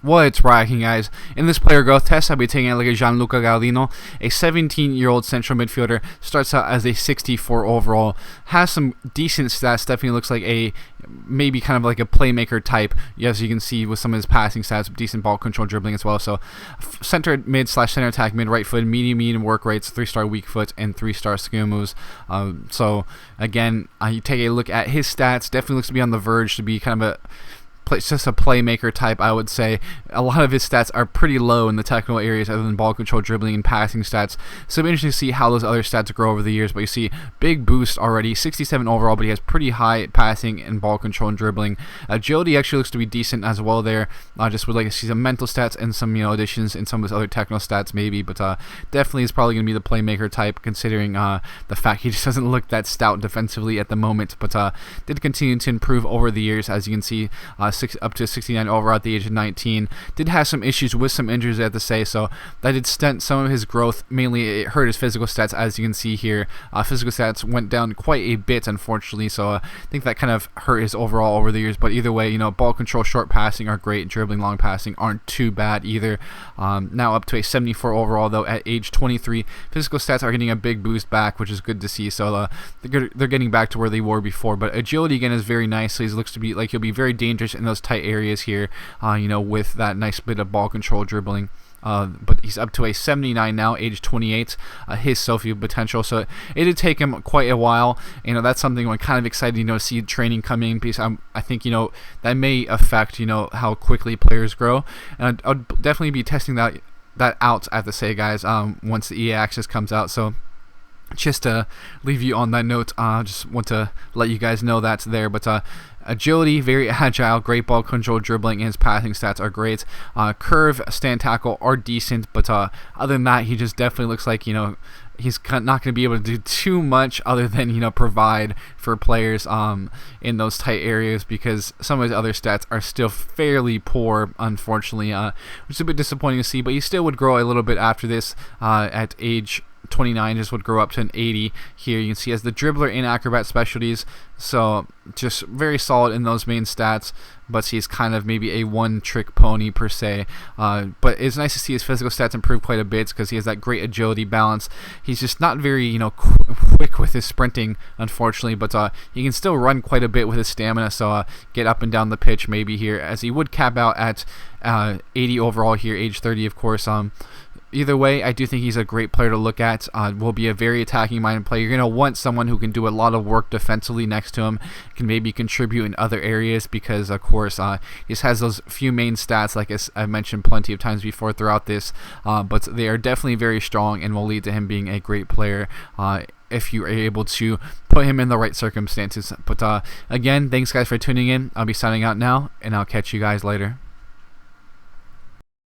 What's rocking, guys? In this player growth test, I'll be taking a look at Gianluca Gaudino, a 17-year-old central midfielder. Starts out as a 64 overall. Has some decent stats. Definitely looks like a maybe kind of like a playmaker type, as you can see with some of his passing stats, decent ball control, dribbling as well. So center mid / center attack mid, right foot, medium work rates, 3-star weak foot, and 3-star skill moves. So again, you take a look at his stats. Definitely looks to be on the verge to be kind of just a playmaker type, I would say. A lot of his stats are pretty low in the technical areas other than ball control, dribbling, and passing stats. So it'll be interesting to see how those other stats grow over the years. But you see, big boost already, 67 overall, but he has pretty high passing and ball control and dribbling. Agility actually looks to be decent as well there. Just would like to see some mental stats and some additions in some of his other technical stats maybe. But definitely is probably going to be the playmaker type, considering the fact he just doesn't look that stout defensively at the moment. But did continue to improve over the years, as you can see. Up to 69 overall at the age of 19. Did have some issues with some injuries, I have to say, so that did stunt some of his growth. Mainly it hurt his physical stats, as you can see here. Physical stats went down quite a bit, unfortunately, so I think that kind of hurt his overall over the years. But either way, ball control, short passing are great. Dribbling, long passing aren't too bad either. Now up to a 74 overall, though, at age 23. Physical stats are getting a big boost back, which is good to see, so they're getting back to where they were before. But agility, again, is very nice, so he looks to be like he'll be very dangerous in those tight areas here, with that nice bit of ball control, dribbling. But he's up to a 79 now, age 28, his Sophie potential. So it did take him quite a while. That's something I'm kind of excited, to see training coming, because I think, that may affect, how quickly players grow. And I'll definitely be testing that out, I have to say, guys, once the EA Access comes out. So just to leave you on that note, just want to let you guys know that's there. But agility, very agile, great ball control, dribbling, and his passing stats are great. Curve, stand, tackle are decent, but other than that, he just definitely looks like, he's not going to be able to do too much other than, provide for players in those tight areas, because some of his other stats are still fairly poor, unfortunately, which is a bit disappointing to see. But he still would grow a little bit after this at age 29, just would grow up to an 80 here. You can see he has the dribbler and acrobat specialties, so just very solid in those main stats, but he's kind of maybe a one-trick pony per se. But it's nice to see his physical stats improve quite a bit, because he has that great agility balance. He's just not very quick with his sprinting, unfortunately, but he can still run quite a bit with his stamina, so get up and down the pitch maybe here, as he would cap out at 80 overall here, age 30, of course. Either way, I do think he's a great player to look at. Will be a very attacking-minded player. You're going to want someone who can do a lot of work defensively next to him, can maybe contribute in other areas, because, of course, he just has those few main stats, like I mentioned plenty of times before throughout this, but they are definitely very strong and will lead to him being a great player if you are able to put him in the right circumstances. But again, thanks, guys, for tuning in. I'll be signing out now, and I'll catch you guys later.